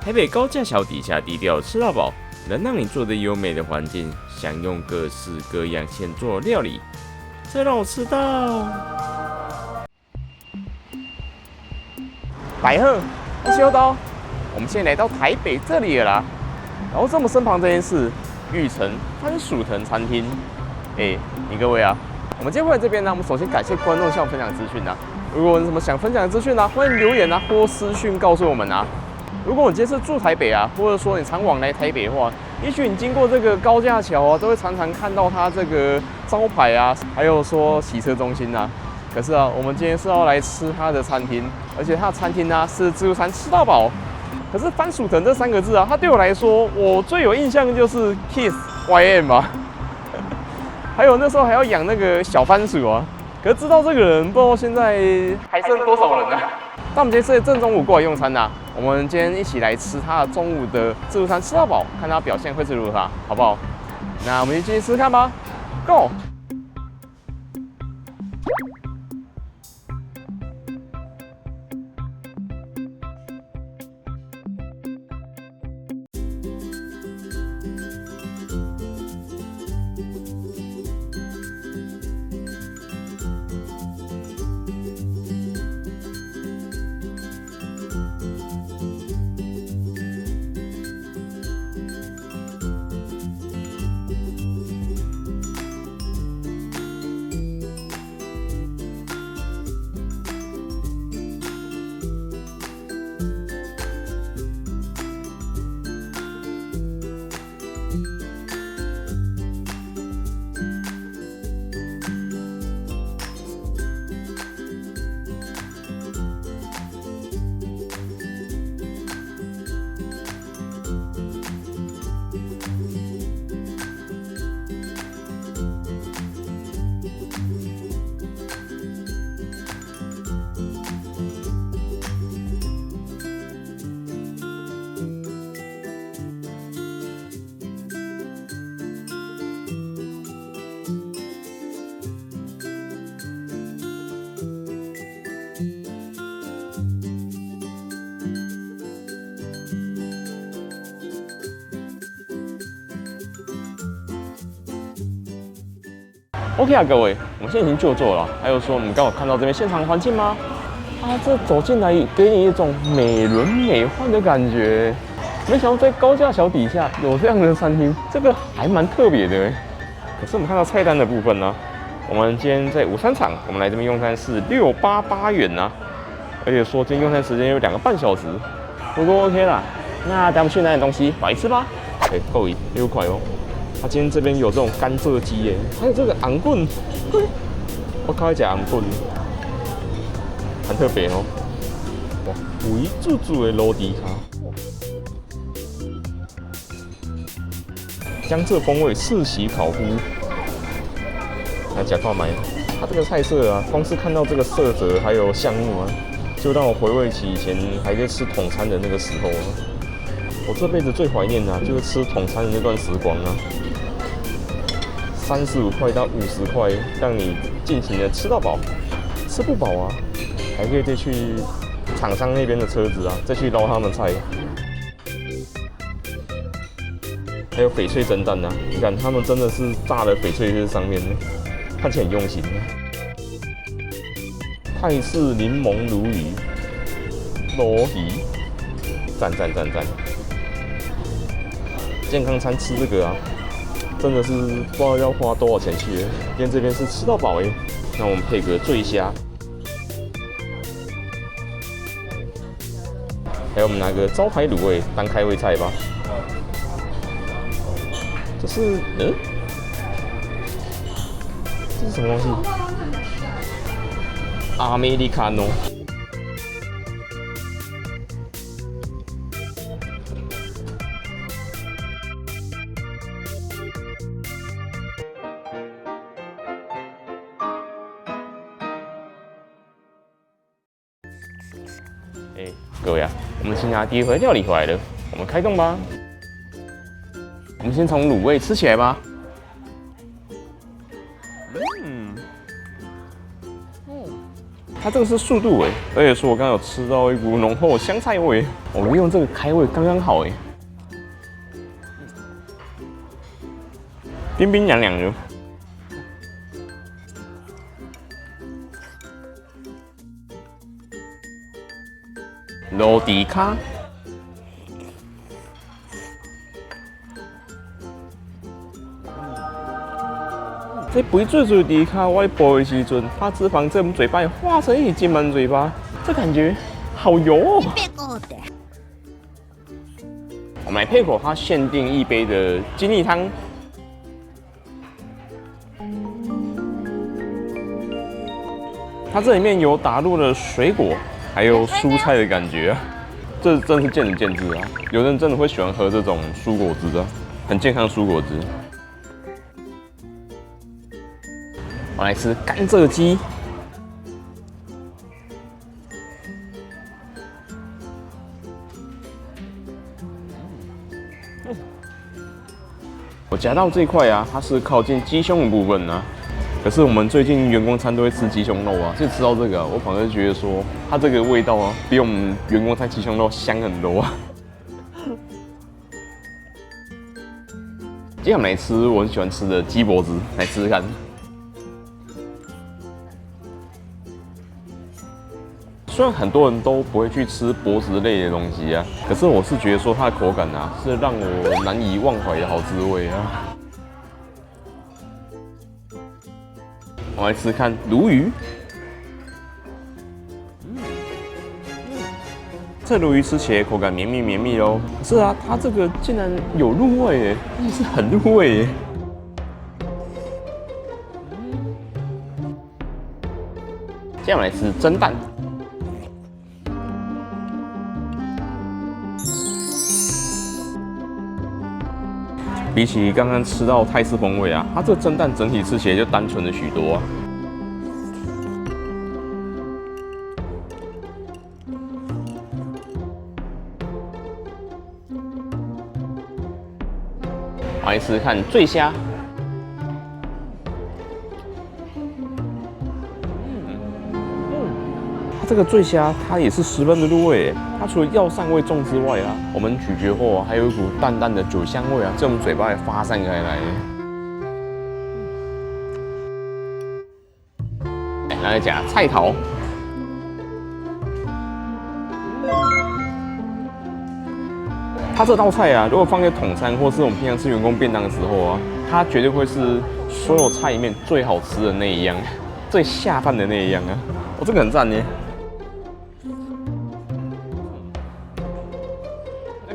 台北高架桥底下低调吃到饱，能让你坐在优美的环境，享用各式各样现做料理。这让我吃到。来贺，我是秋刀，我们现在来到台北这里了啦。然后在我们身旁这件是玉成番薯藤餐厅。你各位啊，我们今天会来这边呢，我们首先感谢观众向我分享资讯啊。如果有什么想分享的资讯啊，欢迎留言啊，或私讯告诉我们啊。如果你今天是住台北啊，或者说你常往来台北的话，也许你经过这个高架桥啊，都会常常看到它这个招牌啊，还有说洗车中心啊。可是啊，我们今天是要来吃它的餐厅，而且它的餐厅呢是自助餐吃到饱。可是番薯藤这3个字啊，它对我来说，我最有印象的就是 Kiss YM 啊，还有那时候还要养那个小番薯啊。可是知道这个人，不知道现在还剩多少人啊？但我们今天是正中午过来用餐呐，我们今天一起来吃他的中午的自助餐吃到饱，看他表现会是如何，好不好？那我们就进去试试看吧 ，Go！OK 啊，各位，我们现在已经就座了。还有说，你刚好看到这边现场环境吗？这走进来给你一种美轮美奂的感觉。没想到在高架桥底下有这样的餐厅，这个还蛮特别的。可是我们看到菜单的部分呢，我们今天在午餐场，我们来这边用餐是688元呐，而且说今天用餐时间有2个半小时，不过 OK 啦。那咱们去拿点东西买一次吧。够6块哦。他今天这边有这种甘蔗鸡耶，还有这个昂棍，我靠，一昂棍，很特别哦。哇，肥煮煮的罗迪卡，江浙风味赤席烤麸，来吃看买。它这个菜色啊，光是看到这个色泽还有项目啊，就让我回味起以前还在吃统餐的那个时候啊。我这辈子最怀念的啊，就是吃统餐的那段时光啊。35块到50块，让你尽情的吃到饱，吃不饱啊，还可以再去厂商那边的车子啊，再去捞他们菜。还有翡翠蒸蛋啊，你看他们真的是炸了翡翠在上面，看起来很用心。泰式柠檬鲈鱼，罗鱼，赞！健康餐吃这个啊，真的是不知道要花多少钱去。今天这边是吃到饱哎，那我们配个醉虾，还有我们拿个招牌卤味当开胃菜吧。这是这是什么东西？阿美利卡诺。各位啊，我们先拿第一回料理回来了，我们开动吧。我们先从卤味吃起来吧。它这个是速度而且说我刚刚有吃到一股浓厚的香菜味，我们用这个开胃刚刚好冰冰凉凉的。罗迪卡，这肥水水迪卡，我播的时阵，它脂肪在我们嘴巴里化成一浸满嘴巴，这感觉好油哦。我们来配口它限定一杯的精力汤。它这里面有打入了水果，还有蔬菜的感觉啊，这真是见仁见智啊。有人真的会喜欢喝这种蔬果汁啊，很健康的蔬果汁。我来吃甘蔗鸡，我夹到这一块啊，它是靠近鸡胸的部分啊。可是我们最近员工餐都会吃鸡胸肉啊，就吃到这个我反而觉得说它这个味道啊，比我们员工餐鸡胸肉香很多啊。接下来我们来吃我很喜欢吃的鸡脖子，来试试看。虽然很多人都不会去吃脖子类的东西啊，可是我是觉得说它的口感啊，是让我难以忘怀的好滋味啊。我来吃看鲈鱼，这鲈鱼吃起来口感绵密哦。可是啊，它这个竟然有入味耶，是很入味耶。接下来吃蒸蛋。比起刚刚吃到泰式风味啊，它这个蒸蛋整体吃起来就单纯了许多啊。来吃看醉虾，它这个醉虾它也是十分的入味，它除了药膳味重之外啊，我们咀嚼后啊，还有一股淡淡的酒香味啊，在我们嘴巴里发散开来。来讲菜头，它这道菜啊，如果放在统餐或是我们平常吃员工便当的时候啊，它绝对会是所有菜里面最好吃的那一样，最下饭的那一样啊！哦，这个很赞耶。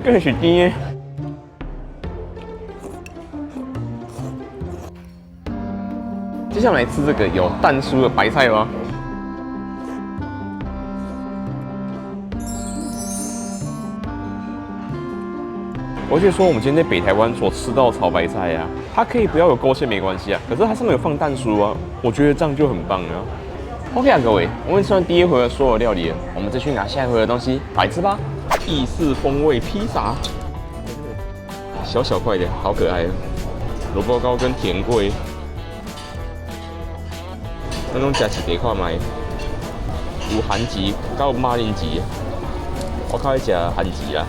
更是甜耶！接下来吃这个有蛋酥的白菜吗？我就说我们今天在北台湾所吃到的炒白菜啊，它可以不要有勾芡没关系啊，可是它上面有放蛋酥啊，我觉得这样就很棒啊。OK 啊，各位，我们吃完第一回合所有料理了，我们再去拿下一回合的东西来吃吧。意式风味披萨，小小块的，好可爱哦！萝卜糕跟甜粿，那种吃一块买，有韩籍到马铃薯，我较爱吃韩籍啦。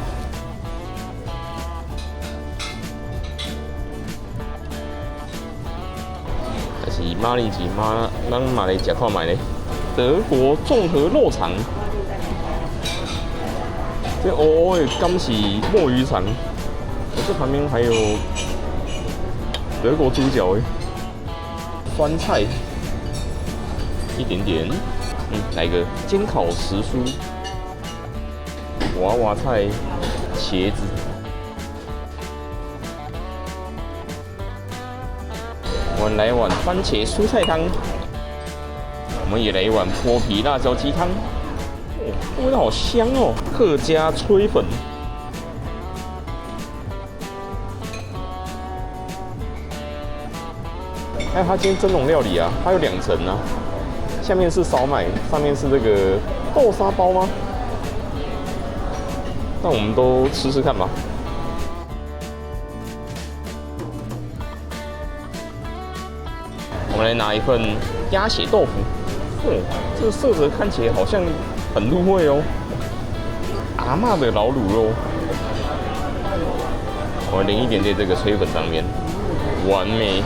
但是马铃薯咱嘛来吃看卖咧，德国综合肉肠。这欧欧的干是墨鱼肠，这旁边还有德国猪脚诶，酸菜一点点，来个煎烤时蔬，娃娃菜、茄子，我们来一碗番茄蔬菜汤，我们也来一碗剥皮辣椒鸡汤。味道好香哦，客家炊粉。还有它今天蒸笼料理啊，它有2层啊，下面是烧麦，上面是这个豆沙包吗？那我们都吃吃看吧。我们来拿一份鸭血豆腐。哦，这个色泽看起来好像很入味哦。阿嬷的老卤肉，我淋一点在这个脆粉上面，完美。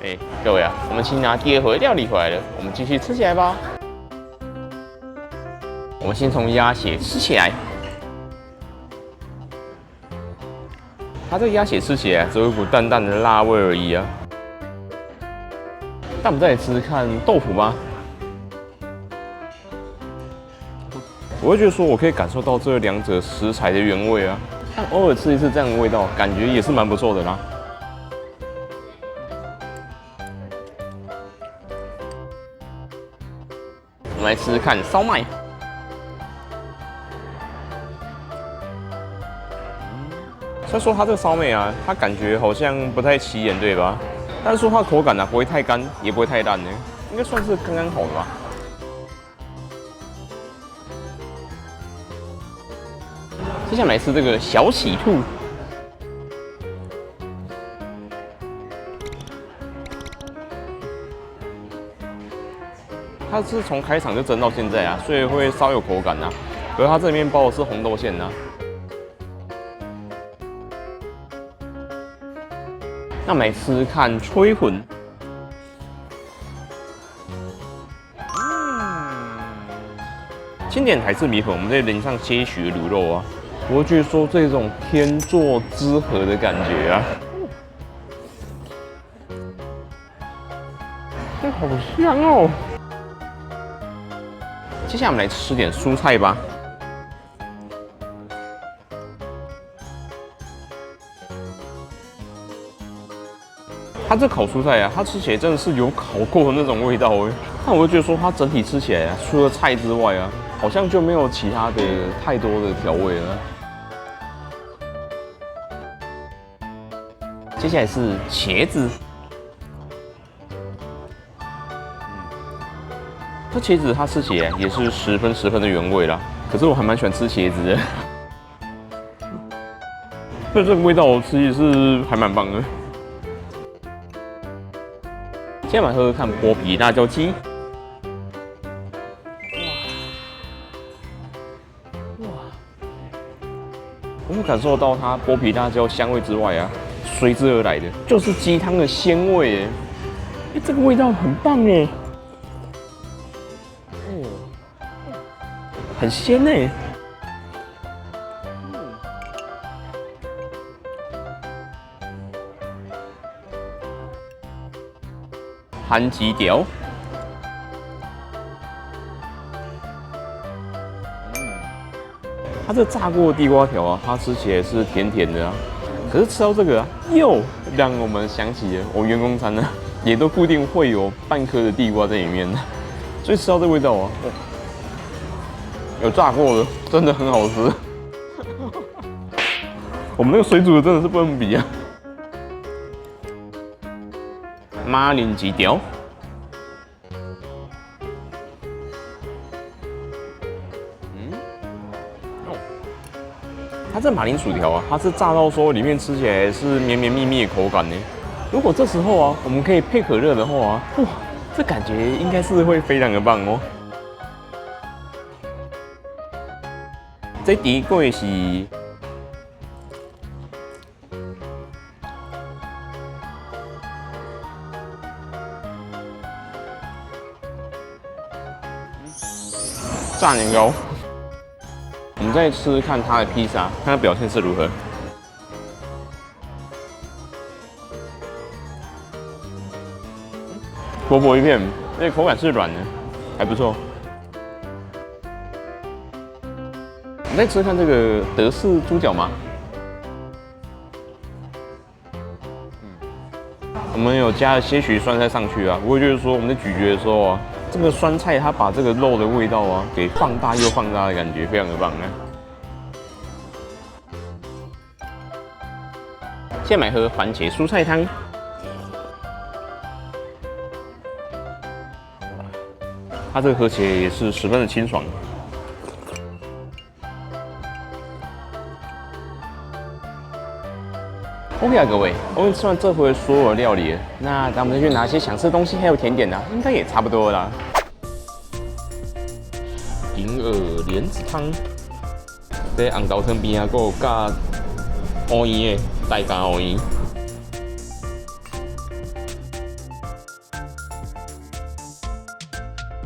哎，各位啊，我们先拿第2盒料理回来了，我们继续吃起来吧。我们先从鸭血吃起来，它这个鸭血吃起来只有一股淡淡的辣味而已啊。那我们再来吃吃看豆腐吧。我会觉得说，我可以感受到这2者食材的原味啊，但偶尔吃一次这样的味道，感觉也是蛮不错的啦。我们来吃吃看烧麦。虽然说它这个烧麦啊，它感觉好像不太起眼，对吧？但是说它的口感啊，不会太干，也不会太烂呢，应该算是刚刚好的吧。接下来吃这个小喜兔，它是从开场就蒸到现在啊，所以会稍有口感啊。可是它这面包是红豆馅啊。那我们来吃看炊魂。经典台式米粉，我们再淋上些许的卤肉啊，我会觉得说这种天作之合的感觉啊，这好香哦。接下来我们来吃点蔬菜吧。它这烤蔬菜啊，它吃起来真的是有烤过的那种味道哎。但我会觉得说，它整体吃起来啊，除了菜之外啊，好像就没有其他的太多的调味了。接下来是茄子，这茄子它吃起来也是十分的原味啦。可是我还蛮喜欢吃茄子的，所以这个味道我吃也是还蛮棒的。先来喝喝看剥皮辣椒鸡。哇！我们感受到它剥皮辣椒香味之外啊，随之而来的就是鸡汤的鲜味耶。这个味道很棒耶。很鲜耶。韩吉条，它这炸过的地瓜条啊，它吃起来是甜甜的啊。可是吃到这个啊，又让我们想起了我员工餐呢，也都固定会有半颗的地瓜在里面，所以吃到这味道啊，有炸过的，真的很好吃。我们那个水煮的真的是不能比啊。马铃薯条，它这马铃薯条啊，它是炸到说里面吃起来是绵绵密密的口感呢。如果这时候啊，我们可以配可乐的话啊，哇，这感觉应该是会非常的棒哦。这第一个是炸年糕，我们再吃看它的披萨，看它表现是如何。薄薄一片，而且口感是软的，还不错。我们再吃看这个德式猪脚嘛，我们有加了些许酸菜上去啊，我会觉得说我们在咀嚼的时候啊。这个酸菜它把这个肉的味道啊给放大又放大的感觉，非常的棒啊！现在来喝番茄蔬菜汤，它这个喝起来也是十分的清爽。OK 啊，各位，我们吃完这回所有的料理了，那咱们再去拿些想吃的东西，还有甜点啊，应该也差不多了啦。银耳莲子汤，在红豆汤边啊，还有加乌圆的大加乌圆。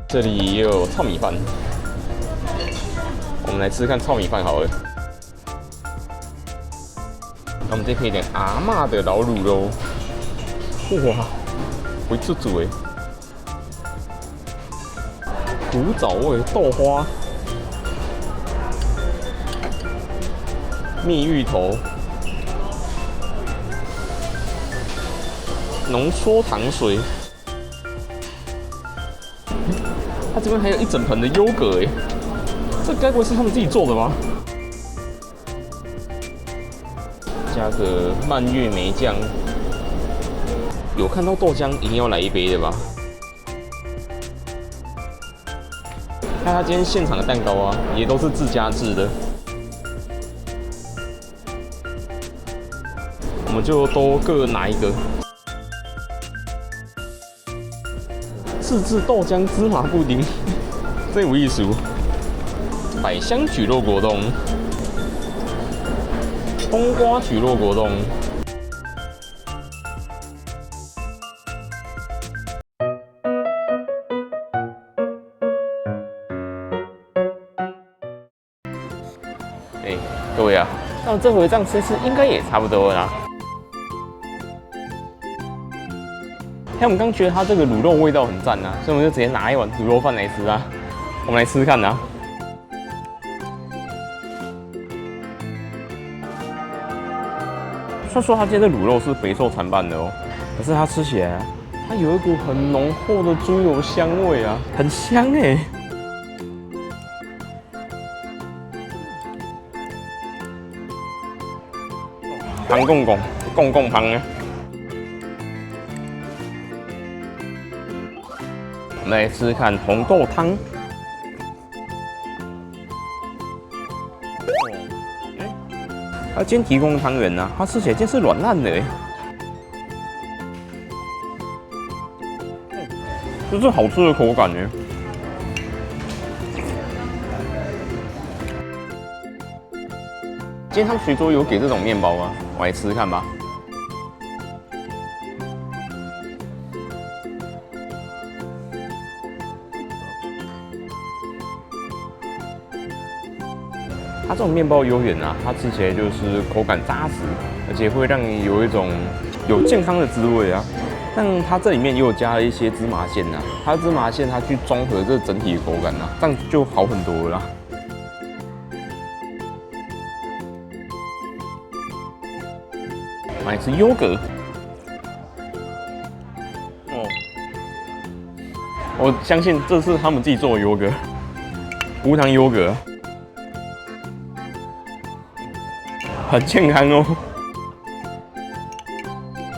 这里也有糙米饭，我们来吃看糙米饭好了。那我们再配一点阿嬷的老卤肉，哇，会煮煮诶！古早味豆花、蜜芋头、浓缩糖水。它这边还有一整盆的优格哎，这该不会是他们自己做的吧？加个蔓越莓酱，有看到豆浆一定要来一杯的吧？看他今天现场的蛋糕啊，也都是自家制的，我们就都各拿一个。自制豆浆芝麻布丁，这有艺术。百香蒟蒻果冻，冬瓜蒟蒻果冻。各位啊，那这回这样吃应该也差不多了啦。我们刚觉得它这个卤肉味道很赞啊，所以我们就直接拿一碗卤肉饭来吃啊。我们来吃吃看啊。虽然说它今天的卤肉是肥瘦参半的哦，可是它吃起来它有一股很浓厚的猪油香味啊，很香哎。汤公公，公公汤啊。我们来吃吃看红豆汤。它今天提供的汤圆呢，它吃起来真是软烂的，这是好吃的口感呢。今天他们随桌有给这种面包啊，我来吃吃看吧。它这种面包油圆啊，它吃起来就是口感扎实，而且会让你有一种有健康的滋味啊。但它这里面也有加了一些芝麻馅啊，它芝麻馅它去中和这整体的口感啊，这样就好很多了啦。来吃优格，我相信这是他们自己做的优格，无糖优格。很健康哦，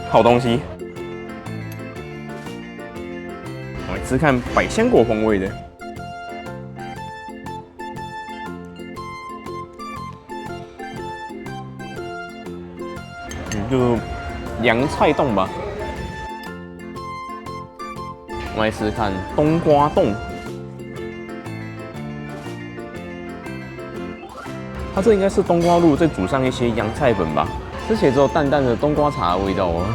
好东西。我来吃看百香果风味的，就凉菜冻吧。我来吃看冬瓜冻。它这应该是冬瓜露，再煮上一些洋菜粉吧，吃起来只有淡淡的冬瓜茶的味道哦。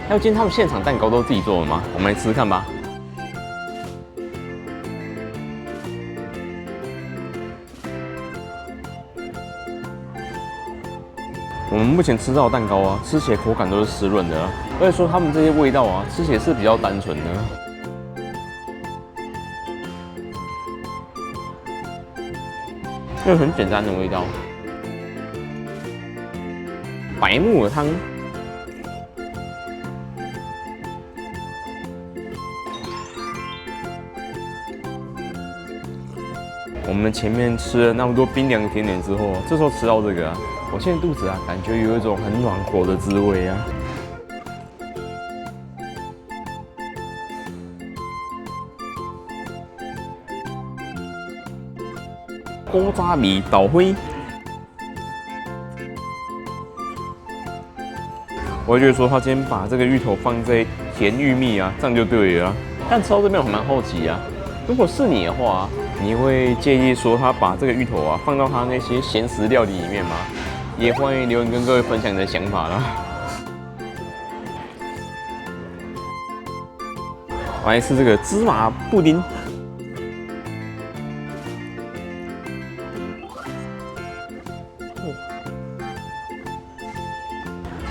还有今天他们现场蛋糕都自己做的吗？我们来吃吃看吧。我们目前吃到的蛋糕啊，吃起来口感都是湿润的啊，所以说他们这些味道啊，吃起来是比较单纯的。就很简单的味道。白木耳汤，我们前面吃了那么多冰凉甜点之后，这时候吃到这个啊，我现在肚子啊，感觉有一种很暖和的滋味啊。古早味豆花。我会觉得说，他今天把这个芋头放在甜玉蜜啊，这样就对了啊。但吃到这边我蛮好奇啊，如果是你的话，你会介意说他把这个芋头啊放到他那些咸食料理里面吗？也欢迎留言跟各位分享你的想法啦。我来吃这个芝麻布丁。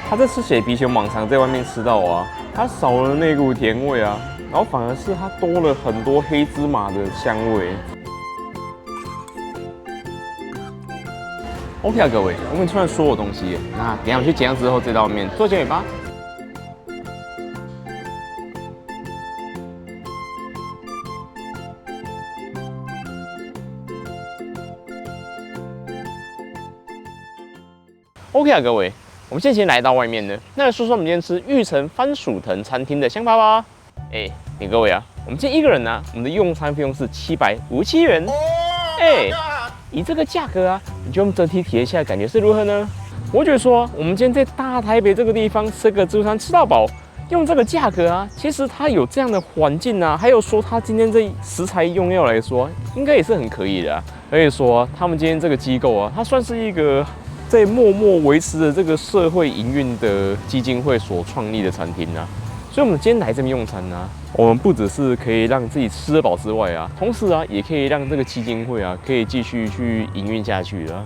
它这吃起来比起我们往常在外面吃到啊，它少了那股甜味啊，然后反而是它多了很多黑芝麻的香味。OK 啊，各位，我们吃完所有东西，那等一下我去结账之后再到外面做结尾吧。OK 啊，各位。我们现在来到外面呢，那来说说我们今天吃玉成番薯藤餐厅的想法吧。你各位啊，我们今天一个人呢，我们的用餐费用是757元。以这个价格啊，你觉得我们整体体验下来感觉是如何呢？我觉得说，我们今天在大台北这个地方吃个自助餐吃到饱，用这个价格啊，其实它有这样的环境啊，还有说它今天这食材用料来说，应该也是很可以的啊。而且说他们今天这个机构啊，它算是一个在默默维持着这个社会营运的基金会所创立的餐厅啊，所以我们今天来这边用餐啊，我们不只是可以让自己吃得饱之外啊，同时啊，也可以让这个基金会啊，可以继续去营运下去啊。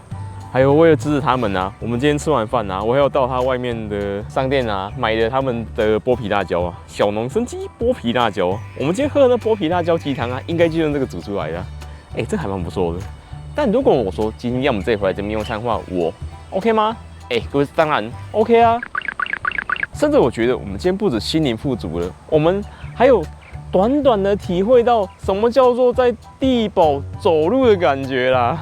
还有为了支持他们啊，我们今天吃完饭啊，我还有到他外面的商店啊，买了他们的剥皮辣椒啊，小农生机剥皮辣椒。我们今天喝的那剥皮辣椒鸡汤啊，应该就用这个煮出来的。这还蛮不错的。但如果我说今天要我们这回来这边用餐的话，我 OK 吗？各位当然 OK 啊。甚至我觉得我们今天不止心灵富足了，我们还有短短的体会到什么叫做在地堡走路的感觉啦。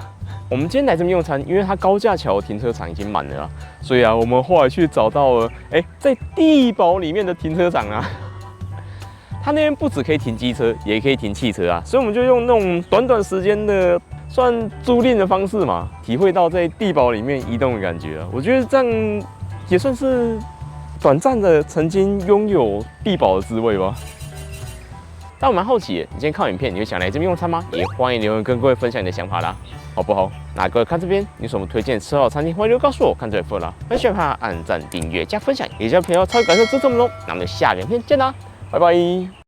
我们今天来这边用餐，因为它高架桥停车场已经满了啦，所以啊，我们后来去找到了，在地堡里面的停车场啊，它那边不只可以停机车，也可以停汽车啊，所以我们就用那种短短时间的算租赁的方式嘛，体会到在地堡里面移动的感觉啊。我觉得这样也算是短暂的曾经拥有地堡的滋味吧。但我蛮好奇的，你今天看影片，你会想来这边用餐吗？也欢迎留言跟各位分享你的想法啦，好不好？那各位看这边，你有什么推荐吃好的餐厅，欢迎留言告诉我。看这里不啦，很喜欢的按赞、订阅、加分享，也叫朋友超级感谢支持我们喽。那我们就下个影片见啦，拜拜。